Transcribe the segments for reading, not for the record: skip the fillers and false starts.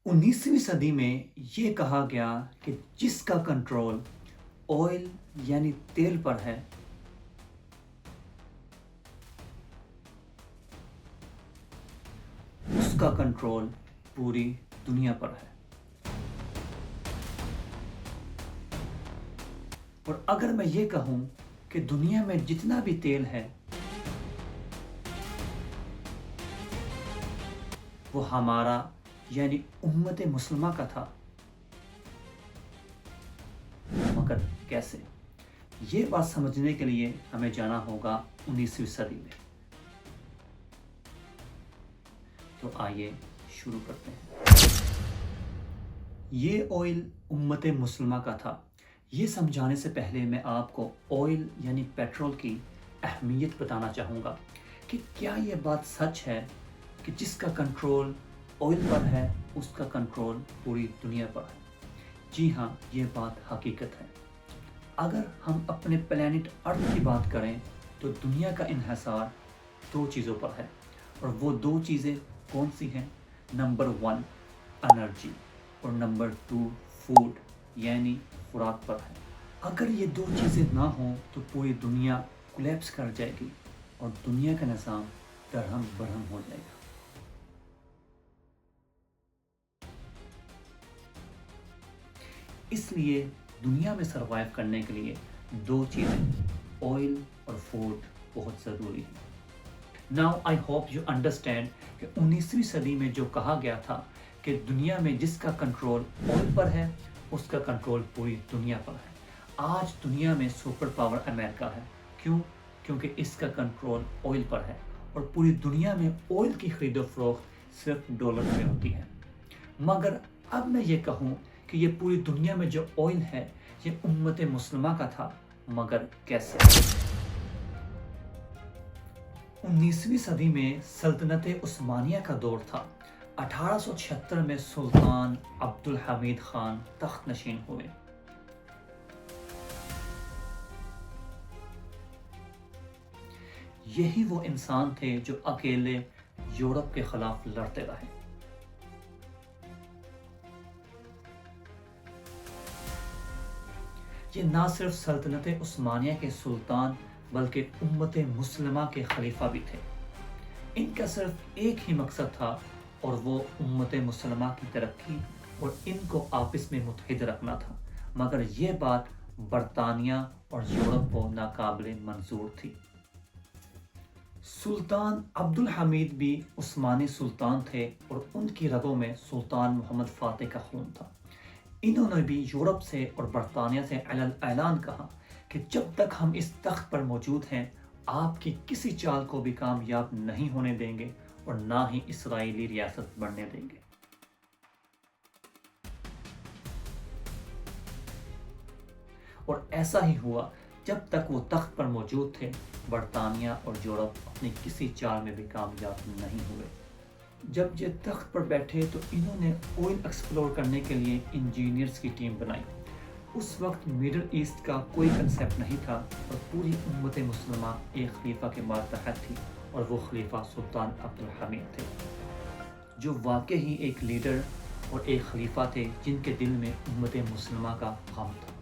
19वीं सदी में ये कहा गया कि जिसका कंट्रोल ऑयल यानी तेल पर है, उसका कंट्रोल पूरी दुनिया पर है। और अगर मैं ये कहूं कि दुनिया में जितना भी तेल है वो हमारा यानी उम्मत मुस्लिमा का था, मगर कैसे? ये बात समझने के लिए हमें जाना होगा 19वीं सदी में। तो आइए शुरू करते हैं। ये ऑयल उम्मत मुस्लिमा का था। ये समझाने से पहले मैं आपको ऑयल यानी पेट्रोल की अहमियत बताना चाहूँगा कि क्या ये बात सच है कि जिसका कंट्रोल ऑयल पर है उसका कंट्रोल पूरी दुनिया पर है। जी हाँ, ये बात हकीकत है। अगर हम अपने प्लैनेट अर्थ की बात करें तो दुनिया का इन्हिसार दो चीज़ों पर है, और वो दो चीज़ें कौन सी हैं? नंबर 1 एनर्जी और नंबर 2 फूड यानी खुराक पर है। अगर ये दो चीज़ें ना हों तो पूरी दुनिया कोलैप्स कर जाएगी और दुनिया का निज़ाम दरहम बरहम हो जाएगा। इसलिए दुनिया में सरवाइव करने के लिए दो चीज़ें ऑयल और फूड बहुत ज़रूरी है। Now I hope you understand कि 19वीं सदी में जो कहा गया था कि दुनिया में जिसका कंट्रोल ऑयल पर है उसका कंट्रोल पूरी दुनिया पर है। आज दुनिया में सुपर पावर अमेरिका है। क्यों? क्योंकि इसका कंट्रोल ऑयल पर है और पूरी दुनिया में ऑयल की खरीदो फरोख्त सिर्फ डॉलर में होती है। मगर अब मैं ये कहूँ कि ये पूरी दुनिया में जो ऑयल है ये उम्मत मुस्लिमा का था, मगर कैसे? 19वीं सदी में सल्तनत उस्मानिया का दौर था। 1876 में सुल्तान अब्दुल हमीद खान तख्त नशीन हुए। यही वो इंसान थे जो अकेले यूरोप के खिलाफ लड़ते रहे। ये ना सिर्फ सल्तनत उस्मानिया के सुल्तान बल्कि उम्मत मुस्लिमा के खलीफा भी थे। इनका सिर्फ एक ही मकसद था और वो उम्मत मुस्लिमा की तरक्की और इनको आपस में मुत्तहिद रखना था। मगर ये बात बरतानिया और यूरोप को नाकाबिले मंजूर थी। सुल्तान अब्दुल हमीद भी उस्मानी सुल्तान थे और उनकी रगों में सुल्तान मोहम्मद फातेह का खून था। इन्होंने भी यूरोप से और बरतानिया से ऐलान कहा कि जब तक हम इस तख्त पर मौजूद हैं आपकी किसी चाल को भी कामयाब नहीं होने देंगे और ना ही इसराइली रियासत बनने देंगे। और ऐसा ही हुआ। जब तक वो तख्त पर मौजूद थे बरतानिया और यूरोप अपनी किसी चाल में भी कामयाब नहीं हुए। जब ये तख्त पर बैठे तो इन्होंने ऑयल एक्सप्लोर करने के लिए इंजीनियर्स की टीम बनाई। उस वक्त मिडल ईस्ट का कोई कंसेप्ट नहीं था और पूरी उम्मत मुस्लिमा एक खलीफा के मातहत थी और वो खलीफा सुल्तान अब्दुल हमीद थे, जो वाकई ही एक लीडर और एक खलीफा थे जिनके दिल में उम्मत मुस्लिमा का गम था।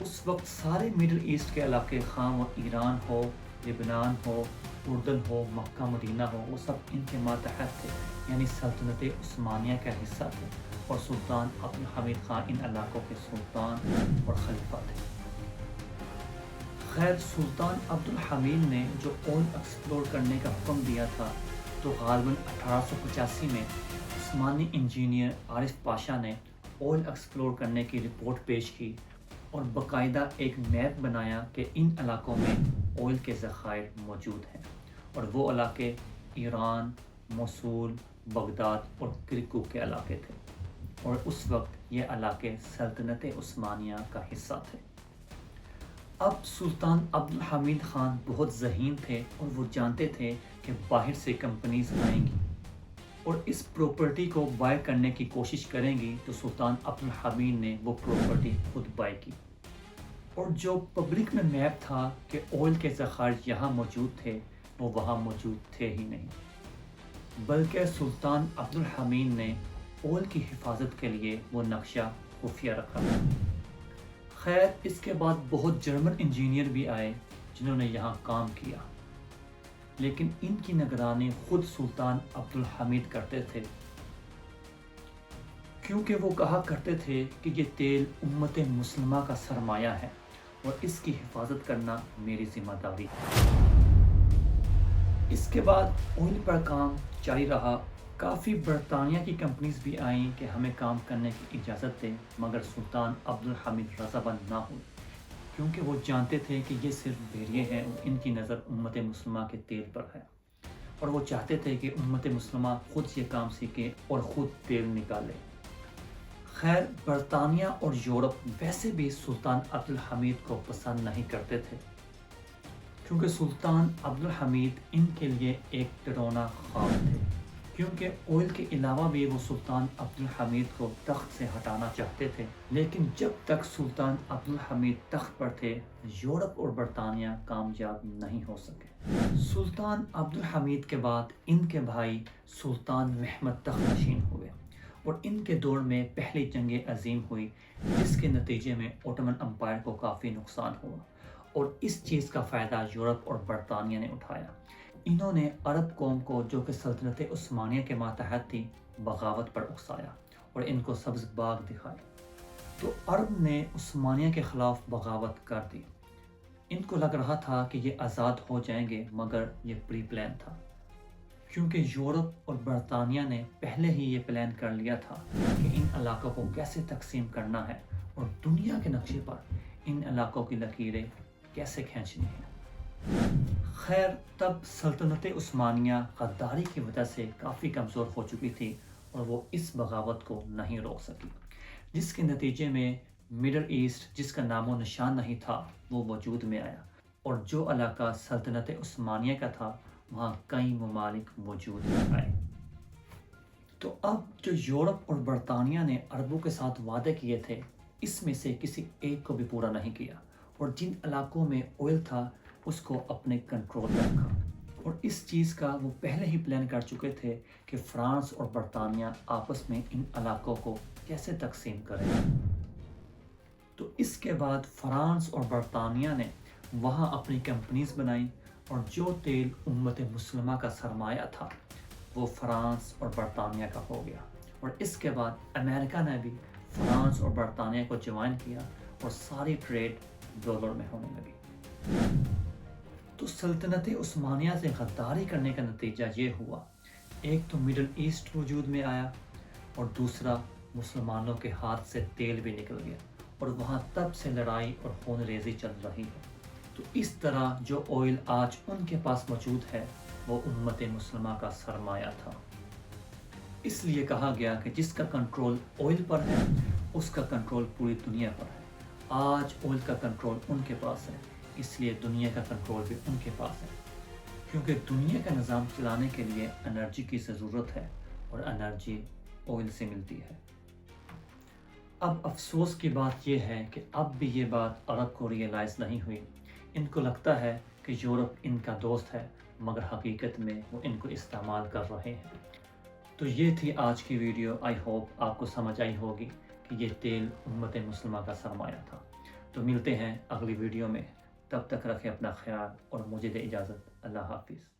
उस वक्त सारे मिडल ईस्ट के इलाके, खां वो ईरान हो, लिबनान हो, उर्दन हो, मक्का मदीना हो, वो सब इनके मातहत थे, यानी सल्तनत उस्मानिया का हिस्सा थे और सुल्तान अब्दुल हमीद खान इन इलाकों के सुल्तान और खलीफा थे। खैर, सुल्तान अब्दुल हमीद ने जो ऑयल एक्सप्लोर करने का हुक्म दिया था तो गालिबन 1885 में उस्मानी इंजीनियर आरिफ पाशा ने ऑयल एक्सप्लोर करने की रिपोर्ट पेश की और बाकायदा एक मैप बनाया कि इन इलाकों में ऑयल के ज़खायर मौजूद हैं और वो इलाके ईरान, मोसूल, बगदाद और किरकुक के इलाके थे और उस वक्त ये इलाके सल्तनत उस्मानिया का हिस्सा थे। अब सुल्तान अब्दुल हमीद खान बहुत ज़हीन थे और वो जानते थे कि बाहर से कंपनीज आएंगी और इस प्रॉपर्टी को बाय करने की कोशिश करेंगी, तो सुल्तान अब्दुल हमीद ने वो प्रॉपर्टी खुद बाय की। और जो पब्लिक में मैप था कि ऑयल के ज़खायर यहाँ मौजूद थे, वो वहाँ मौजूद थे ही नहीं, बल्कि सुल्तान अब्दुल हमीद ने آئل کی حفاظت کے لیے وہ نقشہ خفیہ رکھا تھا۔ خیر اس کے بعد بہت جرمن انجینئر بھی آئے جنہوں نے یہاں کام کیا، لیکن ان کی نگرانی خود سلطان عبد الحمید کرتے تھے، کیونکہ وہ کہا کرتے تھے کہ یہ تیل امت مسلمہ کا سرمایہ ہے اور اس کی حفاظت کرنا میری ذمہ داری ہے۔ اس کے بعد آئل پر کام جاری رہا۔ کافی برطانیہ کی کمپنیز بھی آئیں کہ ہمیں کام کرنے کی اجازت دیں، مگر سلطان عبد الحمید رضامند نہ ہوئے، کیونکہ وہ جانتے تھے کہ یہ صرف بحریے ہیں اور ان کی نظر امت مسلمہ کے تیل پر ہے، اور وہ چاہتے تھے کہ امت مسلمہ خود یہ کام سیکھے اور خود تیل نکالے۔ خیر برطانیہ اور یورپ ویسے بھی سلطان عبد الحمید کو پسند نہیں کرتے تھے، کیونکہ سلطان عبد الحمید ان کے لیے ایک ڈراونا خواب تھے، کیونکہ آئل کے علاوہ بھی وہ سلطان عبد الحمید کو تخت سے ہٹانا چاہتے تھے، لیکن جب تک سلطان عبد الحمید تخت پر تھے یورپ اور برطانیہ کامیاب نہیں ہو سکے۔ سلطان عبد الحمید کے بعد ان کے بھائی سلطان محمد تخت نشین ہوئے اور ان کے دور میں پہلی جنگ عظیم ہوئی، جس کے نتیجے میں اوٹمن امپائر کو کافی نقصان ہوا اور اس چیز کا فائدہ یورپ اور برطانیہ نے اٹھایا۔ انہوں نے عرب قوم کو جو کہ سلطنت عثمانیہ کے ماتحت تھی بغاوت پر اکسایا اور ان کو سبز باغ دکھائے، تو عرب نے عثمانیہ کے خلاف بغاوت کر دی۔ ان کو لگ رہا تھا کہ یہ آزاد ہو جائیں گے، مگر یہ پری پلان تھا، کیونکہ یورپ اور برطانیہ نے پہلے ہی یہ پلان کر لیا تھا کہ ان علاقوں کو کیسے تقسیم کرنا ہے اور دنیا کے نقشے پر ان علاقوں کی لکیریں کیسے کھینچنی ہیں۔ خیر تب سلطنت عثمانیہ غداری کی وجہ سے کافی کمزور ہو چکی تھی اور وہ اس بغاوت کو نہیں روک سکی، جس کے نتیجے میں مڈل ایسٹ جس کا نام و نشان نہیں تھا وہ وجود میں آیا، اور جو علاقہ سلطنت عثمانیہ کا تھا وہاں کئی ممالک وجود میں آئے۔ تو اب جو یورپ اور برطانیہ نے عربوں کے ساتھ وعدے کیے تھے اس میں سے کسی ایک کو بھی پورا نہیں کیا، اور جن علاقوں میں آئل تھا اس کو اپنے کنٹرول میں رکھا، اور اس چیز کا وہ پہلے ہی پلان کر چکے تھے کہ فرانس اور برطانیہ آپس میں ان علاقوں کو کیسے تقسیم کریں۔ تو اس کے بعد فرانس اور برطانیہ نے وہاں اپنی کمپنیز بنائیں، اور جو تیل امت مسلمہ کا سرمایہ تھا وہ فرانس اور برطانیہ کا ہو گیا، اور اس کے بعد امریکہ نے بھی فرانس اور برطانیہ کو جوائن کیا اور ساری ٹریڈ ڈالر میں ہونے لگی۔ تو سلطنت عثمانیہ سے غداری کرنے کا نتیجہ یہ ہوا، ایک تو مڈل ایسٹ وجود میں آیا اور دوسرا مسلمانوں کے ہاتھ سے تیل بھی نکل گیا، اور وہاں تب سے لڑائی اور خون ریزی چل رہی ہے۔ تو اس طرح جو آئل آج ان کے پاس موجود ہے وہ امت مسلمہ کا سرمایہ تھا۔ اس لیے کہا گیا کہ جس کا کنٹرول آئل پر ہے اس کا کنٹرول پوری دنیا پر ہے۔ آج آئل کا کنٹرول ان کے پاس ہے، اس لیے دنیا کا کنٹرول بھی ان کے پاس ہے، کیونکہ دنیا کا نظام چلانے کے لیے انرجی کی ضرورت ہے اور انرجی آئل سے ملتی ہے۔ اب افسوس کی بات یہ ہے کہ اب بھی یہ بات عرب کو ریئلائز نہیں ہوئی۔ ان کو لگتا ہے کہ یورپ ان کا دوست ہے، مگر حقیقت میں وہ ان کو استعمال کر رہے ہیں۔ تو یہ تھی آج کی ویڈیو۔ آئی ہوپ آپ کو سمجھ آئی ہوگی کہ یہ تیل امت مسلمہ کا سرمایہ تھا۔ تو ملتے ہیں اگلی ویڈیو میں، تب تک رکھیں اپنا خیال اور مجھے دے اجازت۔ اللہ حافظ۔